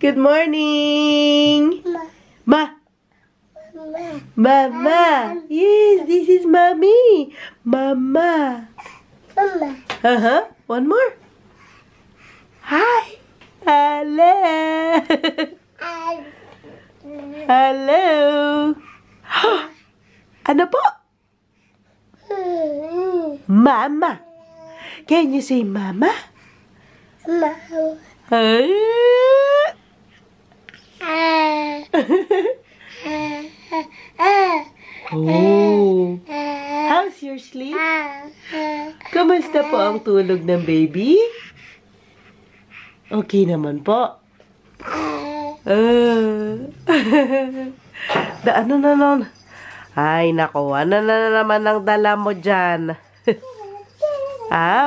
Good morning! Ma! Mama! Yes, this is Mommy! Mama! One more? Hi! Hello! Hello! Ano po? Mama! Can you say Mama? Oh. How's your sleep? Kamusta po ang tulog ng baby? Okay naman po. Ano na nun? Ay, nako. Ano na naman ang dala mo dyan?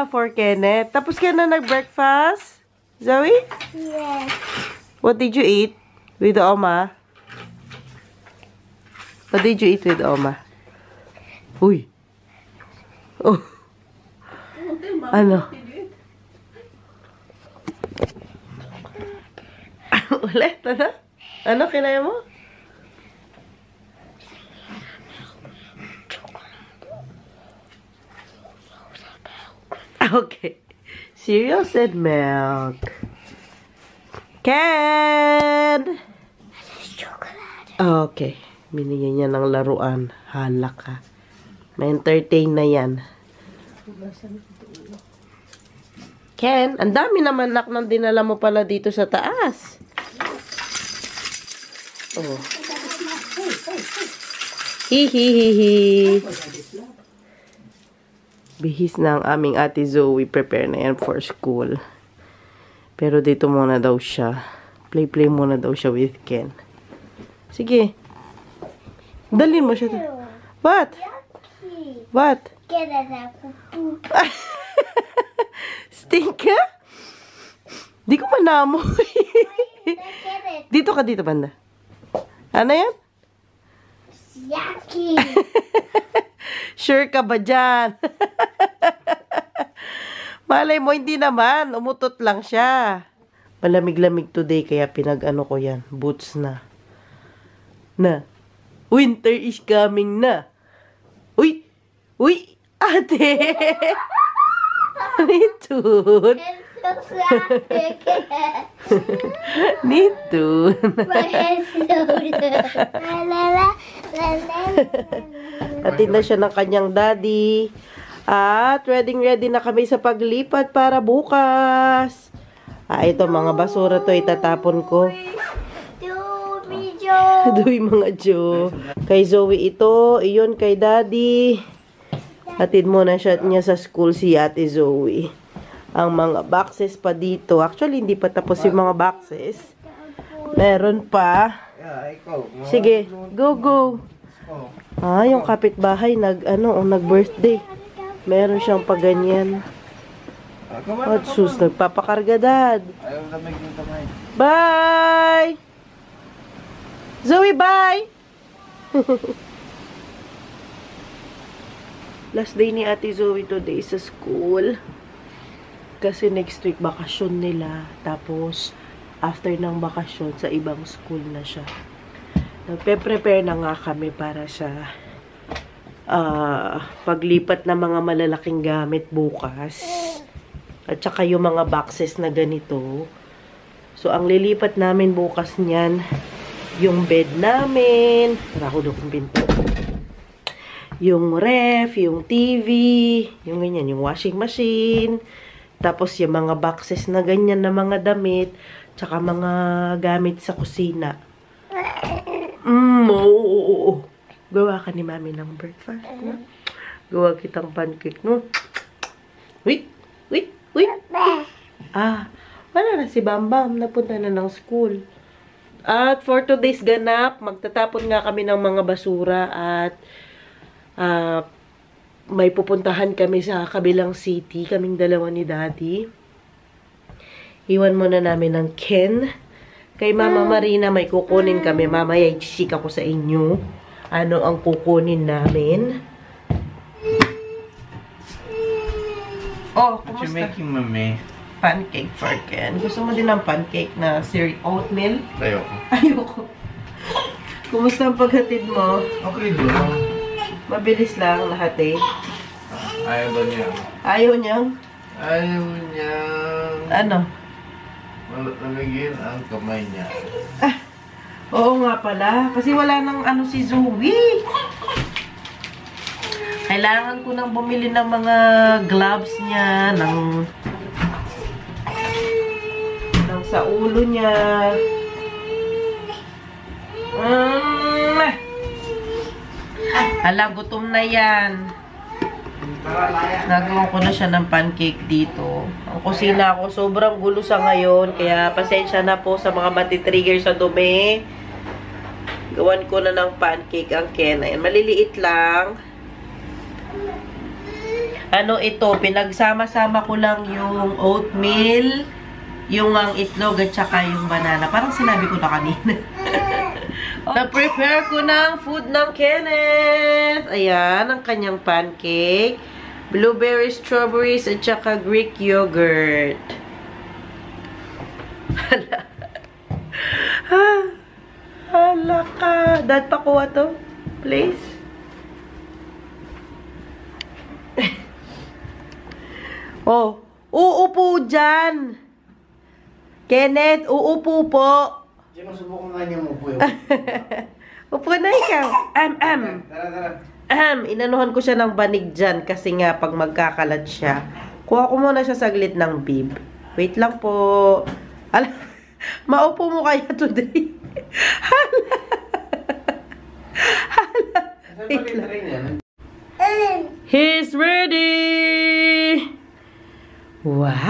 For Kenneth. Tapos ka na nag-breakfast? Zoe? Yes. What did you eat with Oma? What did you eat with Oma? Uy. Oh. Ano? Ulit, ano? Ano kinaya mo? Okay. Cereals and milk. Ken! Okay. Binigyan niya ng laruan. Halak ka. Ma-entertain na yan. Ken, ang dami naman nak ng dinala mo pala dito sa taas. Oh. Hihihihi. Bihis na ang aming ate Zoe. Prepare na yan for school. Pero dito muna daw siya. Play muna daw siya with Ken. Sige. Dalhin mo siya. What? What? Stink ka? Di ko manamoy. Dito ka, dito banda. Ano yan? Yucky. Sure ka ba dyan? Malay mo, hindi naman. Umutot lang siya. Malamig-lamig today, kaya pinag-ano ko yan. Boots na. Winter is coming na. Uy! Uy! Ate! Nitun! Nitun! Atid na siya ng kanyang daddy. At ready na kami sa paglipat para bukas. Ito mga basura to itatapon ko. Doy mga Jo. Kay Zoe ito, iyon kay daddy. Atid muna niya sa school si ate Zoe. Ang mga boxes pa dito. Actually, hindi pa tapos yung mga boxes. Meron pa. Sige, go. Yung kapitbahay nag-birthday. Meron siyang paganyan. At sus, nagpapakarga dad. Bye! Zoe, bye! Last day ni ate Zoe today sa school. Kasi next week bakasyon nila. Tapos, after ng bakasyon, sa ibang school na siya. Nagpe-prepare na nga kami para sa paglipat ng mga malalaking gamit bukas. At saka yung mga boxes na ganito. So, ang lilipat namin bukas niyan, yung bed namin. Tara ko doon kung pinto. Yung ref, yung TV, yung ganyan, yung washing machine. Tapos yung mga boxes na ganyan na mga damit. Tsaka mga gamit sa kusina. Oo. Gawa ka ni mami ng breakfast, no? Gawa kitang pancake, no? Wait. Wala na si Bambam. Napunta na ng school. At for today's ganap, magtatapon nga kami ng mga basura at may pupuntahan kami sa kabilang city. Kaming dalawa ni Daddy. Iwan muna namin ng Ken. Kay Mama Marina, may kukunin kami. Mamaya, i-sika ko sa inyo. Ano ang kukunin namin. Oh, what you making, Mami? pancake for Ken. Gusto mo din ng pancake na oatmeal? Ayoko. Ayoko. Kumusta ang paghatid mo? Okay doon. Mabilis lang lahat eh. Ayaw ba niya? Ayaw niya? Ayaw niya. Ano? Lamigin ang kamay niya. Ah, oo nga pala. Kasi wala nang ano si Zoe. Kailangan ko nang bumili ng mga gloves niya, ng sa ulo niya. Hala, gutom na yan. Nagawa ko na siya ng pancake dito. Ang kusina ko, sobrang gulo sa ngayon. Kaya pasensya na po sa mga matitrigger sa dumi. Gawan ko na ng pancake ang Ken. Ayan, maliliit lang. Ano ito, pinagsama-sama ko lang yung oatmeal, yung ang itlog at saka yung banana. Parang sinabi ko na kanina. Na-prepare ko ng food ng Kenneth. Ayan, ang kanyang pancake. Blueberries, strawberries, at saka Greek yogurt. Hala. Hala ka. Dad, pakuha to. Please. Oh, uupo dyan. Kenneth, uupo po. Diyan, masubukan nga niya mo po. Upo na ikaw. Tara. Inanuhan ko siya ng banig dyan kasi nga pag magkakalat siya. Kuha ko muna siya saglit ng bib. Wait lang po. Hala, maupo mo kaya today? Hala. Wait lang. He's ready! Wow!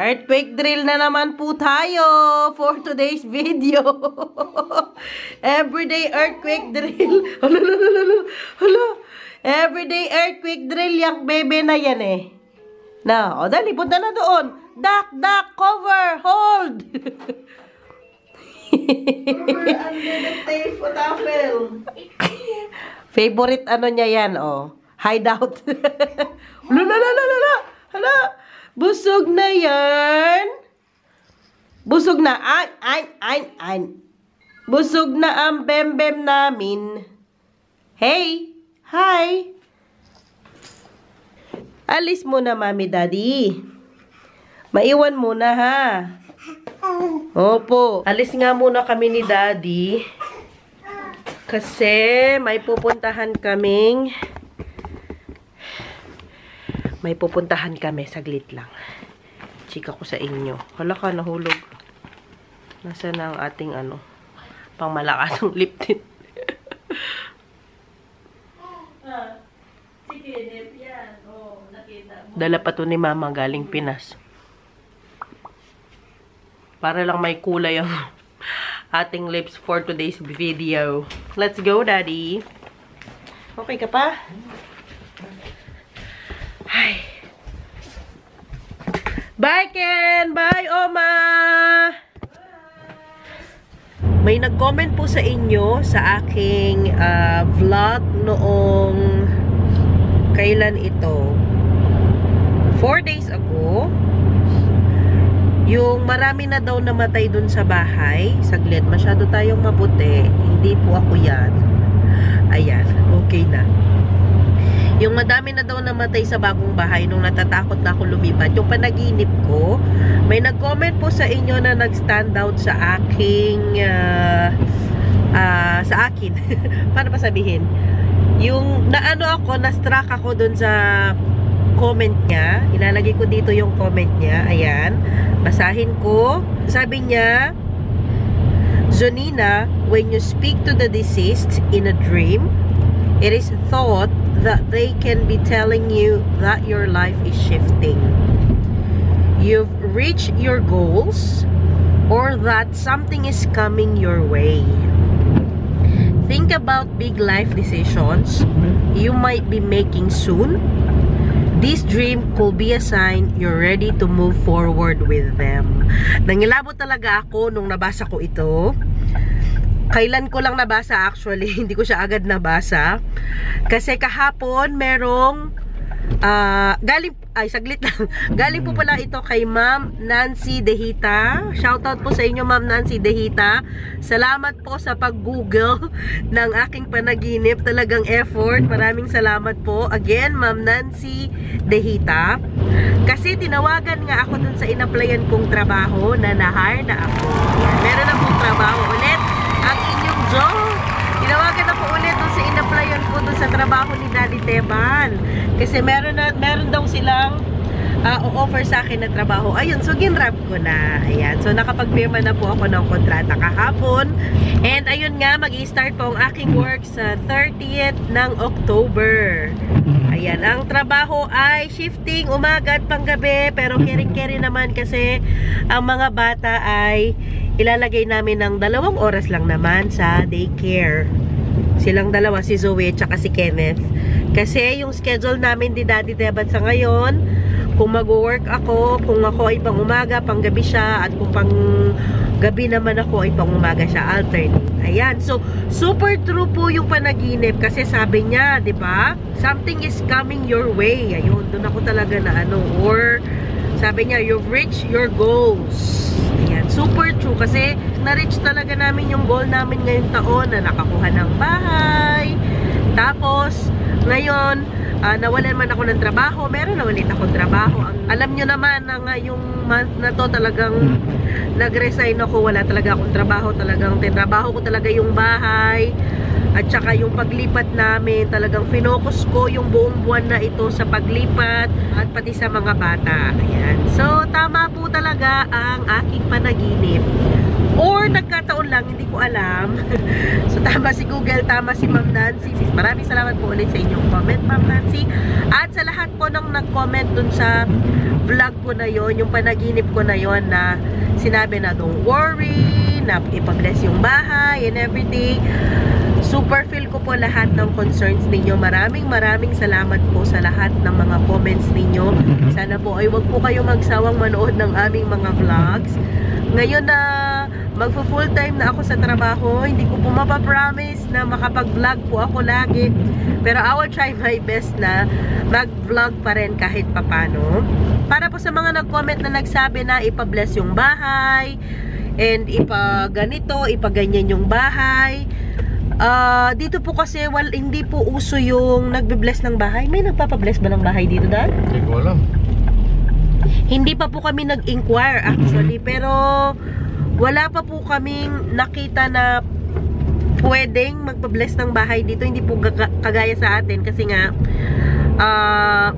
Earthquake drill na naman po tayo for today's video. Everyday earthquake drill. Hala. Everyday earthquake drill yung bebe na yan eh. Na, o dali, punta na doon. Duck, cover, hold. Favorite ano niya yan, oh. Hideout. Hala. Busog na yan. Busog na. Ay. Busog na ang bem-bem namin. Hey. Hi. Alis muna, mami, daddy. Maiwan muna, ha? Opo. Alis nga muna kami ni daddy. Kasi may pupuntahan kami. Saglit lang. chika ko sa inyo. Hala ka, nahulog. Nasaan na ang ating pang malakasang lip tint. Dala pa to ni Mama galing Pinas. Para lang may kulay ang ating lips for today's video. Let's go, Daddy. Okay ka pa? Hi. Bye, Ken! Bye, Oma! May nag-comment po sa inyo sa aking vlog noong kailan ito? 4 days ago. Yung marami na daw namatay dun sa bahay. Saglit, masyado tayong maputi. Hindi po ako yan. Ayan, okay na. Yung madami na daw namatay sa bagong bahay nung natatakot na ako lumipat. Yung panaginip ko, may nag-comment po sa inyo na nag-stand out sa aking sa akin. Paano pa sabihin? Yung na-struck ako dun sa comment niya. Ilalagay ko dito yung comment niya. Ayan. Basahin ko. Sabi niya, Zonina, when you speak to the deceased in a dream, it is thought that they can be telling you that your life is shifting. You've reached your goals or that something is coming your way. Think about big life decisions you might be making soon. This dream could be a sign you're ready to move forward with them. Nangilabot talaga ako nung nabasa ko ito. Kailan ko lang nabasa actually, hindi ko siya agad nabasa. Kasi kahapon merong saglit lang. Galing po pala ito kay Ma'am Nancy Dehita. Shoutout po sa inyo, Ma'am Nancy Dehita. Salamat po sa pag-google ng aking panaginip. Talagang effort. Maraming salamat po. Again, Ma'am Nancy Dehita. Kasi tinawagan nga ako dun sa in-applyan kong trabaho na na-hire na ako. Meron na pong trabaho ulit. Ang inyong job. Tinawagan ako ulit dun sa in-applyan ko dun sa trabaho ni Daddy Teban. Kasi meron daw silang o-offer sa akin na trabaho. Ayun, so ginrab ko na. Ayan, so nakapag-firma na po ako ng kontrata kahapon. And ayun nga, mag-i-start po ang aking work sa 30th ng October. Ayan, ang trabaho ay shifting, umaga at panggabi. Pero caring-caring naman kasi ang mga bata ay ilalagay namin ng 2 oras lang naman sa daycare. Silang dalawa, si Zoe at si Kenneth. Kasi yung schedule namin di Daddy Teban sa ngayon, kung mag-work ako, kung ako ay pang umaga, pang gabi siya, at kung pang gabi naman ako ay pang umaga siya, alternate. Ayan, so super true po yung panaginip kasi sabi niya, di ba? Something is coming your way. Ayun, doon ako talaga na or sabi niya, you've reached your goals. Ayan, super true kasi na-reach talaga namin yung goal namin ngayong taon na nakakuha ng bahay. Tapos, ngayon, nawalan man ako ng trabaho, meron na ulit akong trabaho. Alam nyo naman na ngayong month na to talagang nag-resign ako, wala talaga akong trabaho, talagang tinrabaho ko talaga yung bahay at saka yung paglipat namin, talagang finokus ko yung buong buwan na ito sa paglipat at pati sa mga bata. Ayan. So, tama po talaga ang aking panaginip. Or nagkataon lang, hindi ko alam. So tama si Google, tama si Ma'am Nancy. Maraming salamat po ulit sa inyong comment, Ma'am Nancy. At sa lahat po nang nag-comment dun sa vlog ko na yon, yung panaginip ko na yon na sinabi na don't worry, na ipabless yung bahay and everything. Super feel ko po lahat ng concerns ninyo. Maraming salamat po sa lahat ng mga comments ninyo. Sana po ay wag po kayo magsawang manood ng aming mga vlogs. Ngayon na magpo-full time na ako sa trabaho, hindi ko po mapapromise na makapag-vlog po ako lagi. Pero I will try my best na mag-vlog pa rin kahit papano. Para po sa mga nag-comment na nagsabi na ipa-bless yung bahay, and ipa-ganito, ipa-ganyan yung bahay. Dito po kasi hindi po uso yung nagbe-bless ng bahay. May nagpapa-bless ba ng bahay dito, Dad? Hindi ko alam. Hindi pa po kami nag-inquire actually, pero wala pa po kaming nakita na pwedeng magpa-bless ng bahay dito. Hindi po kagaya sa atin kasi nga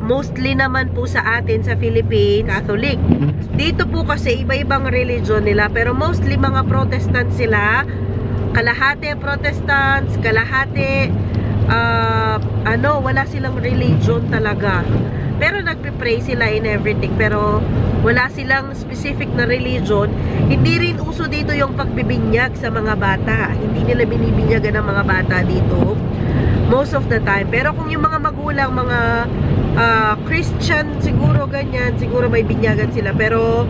Mostly naman po sa atin sa Philippines, Catholic. Dito po kasi iba-ibang religion nila, pero mostly mga Protestant sila. Kalahati Protestants, kalahati wala silang religion talaga. Pero nagpe-pray sila in everything, pero wala silang specific na religion. Hindi rin uso dito yung pagbibinyag sa mga bata. Hindi nila binibinyagan ang mga bata dito most of the time. Pero kung yung mga magulang, mga Christian, siguro ganyan, siguro may binyagan sila. Pero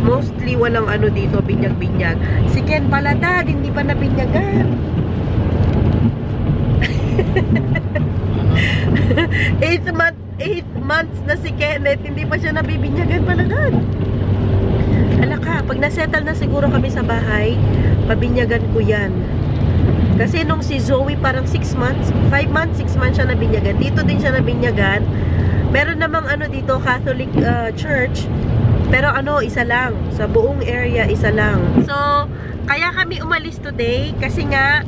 mostly walang ano dito, binyag-binyag. Si Ken pala, Dad, hindi pa nabinyagan. 8 months na si Kenneth, hindi pa siya nabibinyagan pala, Dad. Hala ka, pag nasettle na siguro kami sa bahay, pabinyagan ko yan. Kasi nung si Zoe parang 6 months, 5 months, 6 months siya nabinyagan. Dito din siya nabinyagan. Meron namang ano dito, Catholic church. Pero ano, isa lang. Sa buong area, isa lang. So, kaya kami umalis today kasi nga,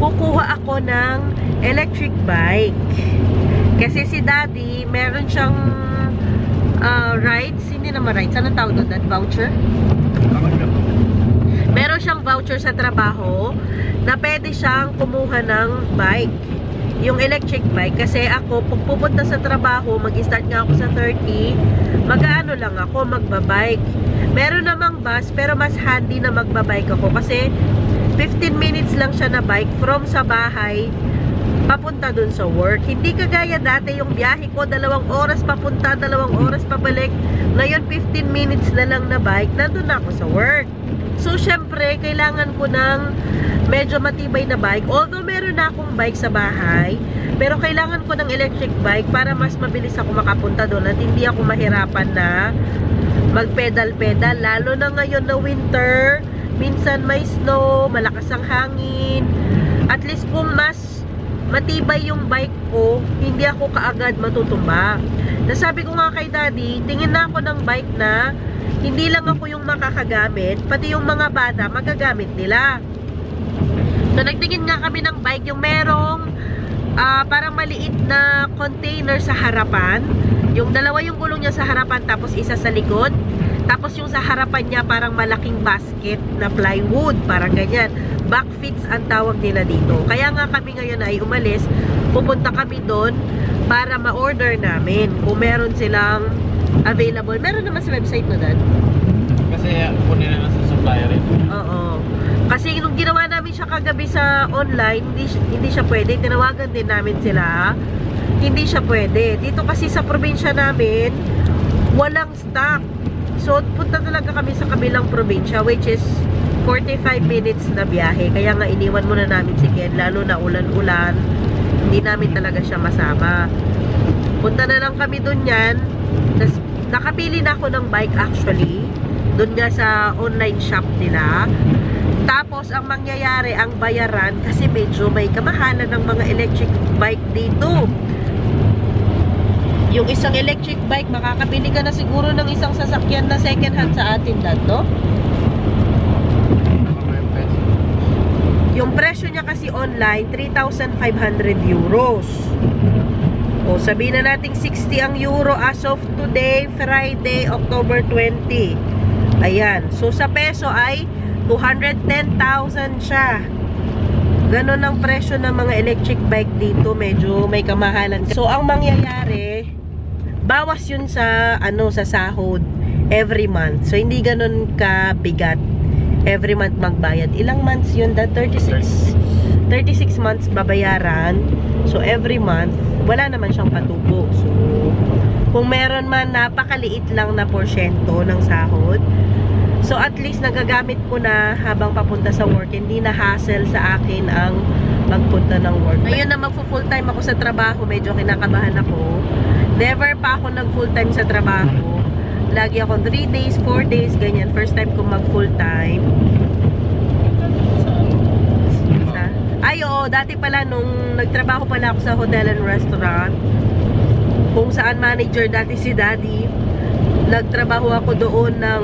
kukuha ako ng electric bike. Kasi si Daddy, meron siyang rides. Hindi naman rides. Anong tawag doon? That voucher? Meron siyang voucher sa trabaho na pwede siyang kumuha ng bike. Yung electric bike. Kasi ako, pag pupunta sa trabaho, mag-start nga ako sa 30, mag-ano lang ako, magbabike. Meron namang bus, pero mas handy na magbabike ako. Kasi 15 minutes lang siya na bike from sa bahay papunta dun sa work. Hindi kagaya dati yung biyahe ko, 2 oras papunta, 2 oras pabalik. Ngayon 15 minutes na lang na bike, nandun na ako sa work. So syempre, kailangan ko ng medyo matibay na bike. Although meron na akong bike sa bahay, pero kailangan ko ng electric bike para mas mabilis ako makapunta doon at hindi ako mahirapan na mag-pedal-pedal. Lalo na ngayon na winter, minsan may snow, malakas ang hangin. At least kung mas matibay yung bike ko, hindi ako kaagad matutumba. Nasabi ko nga kay Daddy, tingin na ako ng bike na hindi lang ako yung makakagamit, pati yung mga bata magagamit nila. So nagtingin nga kami ng bike yung merong parang maliit na container sa harapan. Yung dalawa yung gulong niya sa harapan, tapos isa sa likod. Tapos yung sa harapan niya parang malaking basket na plywood, parang ganyan. Back fits ang tawag nila dito. Kaya nga kami ngayon ay umalis, pupunta kami doon para ma-order namin kung meron silang available. Meron naman sa website na Dan. Kasi kunin na sa supplier rin. Oo. Kasi nung ginawa namin siya kagabi sa online, hindi siya pwede. Tinawagan din namin sila. Hindi siya pwede. Dito kasi sa probinsya namin, walang stock. So, punta talaga kami sa kabilang probinsya, which is 45 minutes na biyahe. Kaya nga iniwan muna namin si Ken, lalo na ulan-ulan. Hindi namin talaga siya masama. Punta na lang kami dun yan. Tas, nakapili na ako ng bike actually. Dun nga sa online shop nila. Tapos, ang mangyayari, ang bayaran, kasi medyo may kamahalan ng mga electric bike dito. Yung isang electric bike, makakabili ka na siguro ng isang sasakyan na second hand sa atin, Dad, no? Yung presyo niya kasi online, 3,500 euros. O, sabihin na natin 60 ang euro as of today, Friday, October 20. Ayan. So, sa peso ay 210,000 siya. Ganon ang presyo ng mga electric bike dito. Medyo may kamahalan. So, ang mangyayari, bawas yun sa, sa sahod every month. So, hindi ganon kabigat. Every month magbayad. Ilang months yun? 36 months babayaran. So, every month, wala naman siyang patubo. So, kung meron man, napakaliit lang na porsyento ng sahod. So, at least nagagamit ko na habang papunta sa work. Hindi na hassle sa akin ang magpunta ng work. Ngayon na mag-full time ako sa trabaho, medyo kinakabahan ako. Never pa ako nag-full time sa trabaho. Lagi ako 3 days, 4 days, ganyan. First time ko mag-full time. Ay, oo, dati pala nung nagtrabaho pala ako sa hotel and restaurant, kung saan manager dati si Daddy, nagtrabaho ako doon ng,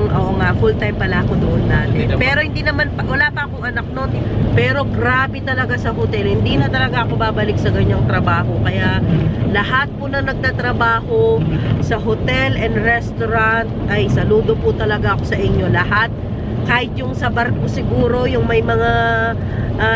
full time pala ako doon dati. Pero hindi naman, wala pa akong anak noon. Pero grabe talaga sa hotel. Hindi na talaga ako babalik sa ganyang trabaho. Kaya lahat po na nagtatrabaho sa hotel and restaurant, ay saludo po talaga ako sa inyo. Lahat. Kahit yung sa barko siguro, yung may mga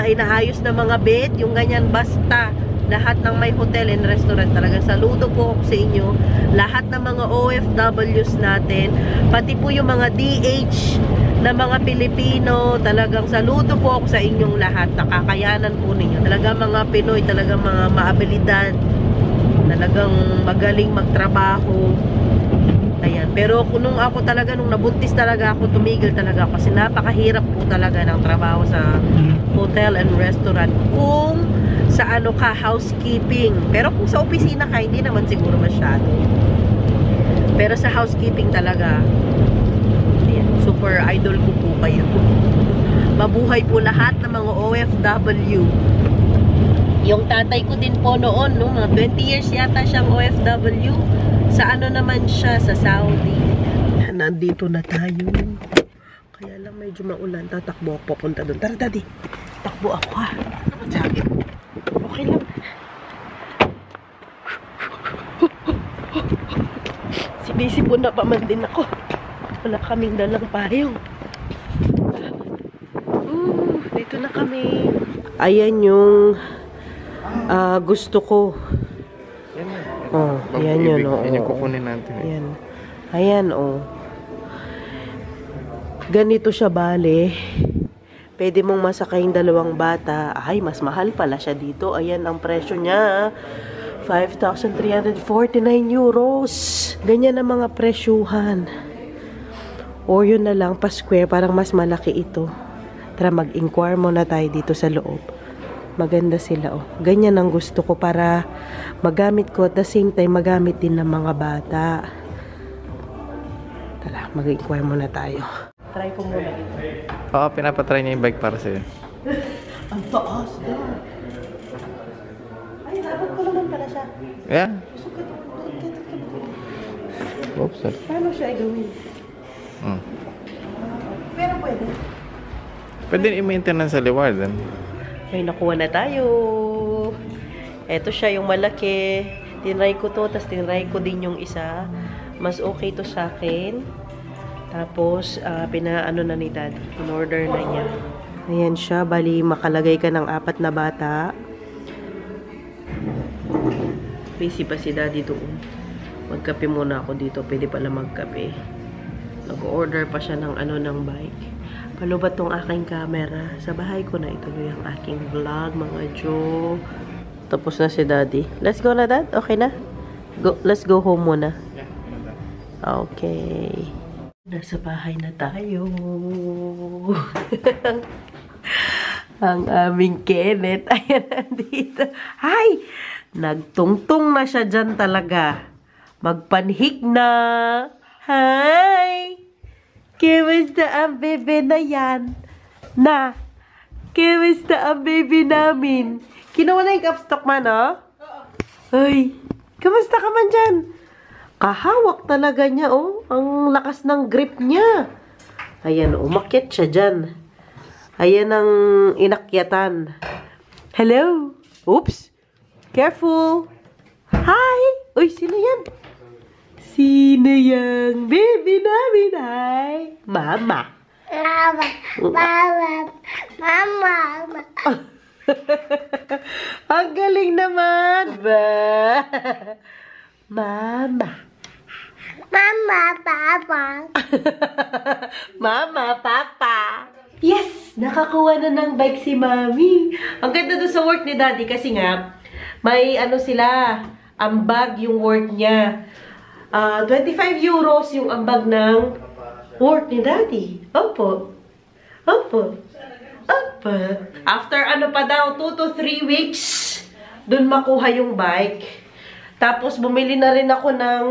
inaayos na mga bed, yung ganyan, basta lahat ng may hotel and restaurant, talagang saludo po ako sa inyo. Lahat ng mga OFWs natin, pati po yung mga DH na mga Pilipino, talagang saludo po ako sa inyong lahat. Nakakayanan po ninyo. Talagang mga Pinoy, talagang mga maabilidad, talagang magaling magtrabaho. Ayan. Pero nung ako talaga, nung nabuntis talaga ako, tumigil talaga ako kasi napakahirap po talaga ng trabaho sa hotel and restaurant. Kung sa ano ka, housekeeping. Pero kung sa opisina ka, hindi naman siguro masyado. Pero sa housekeeping talaga, ayan, super idol ko po kayo. Mabuhay po lahat ng mga OFW. Yung tatay ko din po noon, no, mga 20 years yata siyang OFW. Sa ano naman siya, sa Saudi. Nandito na tayo. Kaya lang medyo maulan. Tatakbo ako papunta doon. Tara, daddy. Takbo ako, ha. Ano sa akin? Okay lang. Sinisipon na pa man din ako. Wala kaming dalang payong. Dito na kami. Ayan yung gusto ko. Oh, yan yun, oh. Yan yung kukunin natin. Ayan. Ayan, oh. Ganito siya, bale. Pwede mong masakay yung dalawang bata. Ay, mas mahal pala siya dito. Ayan, ang presyo niya. 5,349 euros. Ganyan ang mga presyuhan. O yun na lang, pa-square. Parang mas malaki ito. Tara, mag-inquire muna tayo dito sa loob. Maganda sila, oh. Ganyan ang gusto ko para magamit ko at the same time magamit din ng mga bata. Tara, mag-inquire muna tayo. Try ko muna ito. Oo, pinapatry niya yung bike para sa'yo. Ang taas na. Ay, dapat ko naman pala siya. Yeah. Oops, sorry. Paano siya i-gawin? Pero pwede. Pwede i-maintenance sa liwaran. May nakuha na tayo. Ito siya yung malaki. Tinry ko to, tapos tinry ko din yung isa. Mas okay to sa akin. Tapos, pinaano na ni Dad. In-order na niya. Ayan siya. Bali, makalagay ka ng 4 na bata. Busy pa si Daddy doon. Magkape muna ako dito. Pwede pala magkape. Nag-order pa siya ng ng bike. Palubat tong aking camera. Sa bahay ko na ituloy ang aking vlog, mga Jo. Tapos na si Daddy. Let's go na, Dad? Okay na? Let's go home muna. Okay. Nasa bahay na tayo. Ang aming Kenneth. Ayan, nandito. Hi! Nagtungtong na siya dyan talaga. Magpanhik na. Hi! Kumusta ang bebe na yan? Na? Kumusta ang bebe namin? Kinuha na yung kapstock man, oh? Ay, kumusta ka man dyan? Kahawak talaga niya, oh. Ang lakas ng grip niya. Ayan, umakyat siya dyan. Ayan ang inakyatan. Hello? Oops. Careful. Hi! Uy, sino yan? Sino yung baby namin? Hi! Mama. Mama. Mama. Mama. Ang galing naman. Ba? Mama. Mama. Papa. Mama, Papa. Yes! Nakakuha na ng bike si Mami. Ang ganda doon sa work ni Daddy kasi nga, may sila, ambag yung work niya. 25 euros yung ambag ng work ni Daddy. Opo. Opo. Opo. After pa daw, 2 to 3 weeks, dun makuha yung bike. Tapos, bumili na rin ako ng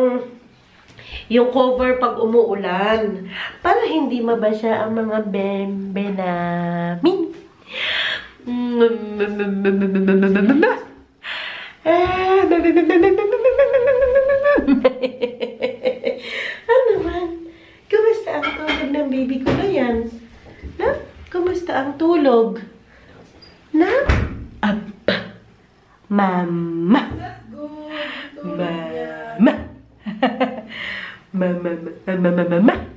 yung cover pag umuulan. Para hindi mabasa ang mga bembe namin. Ano man? Kumusta ang tulog ng baby ko na yan? Na? Kumusta ang tulog? Na? Abba. Mama. Mama. Mama. Mama. Mama.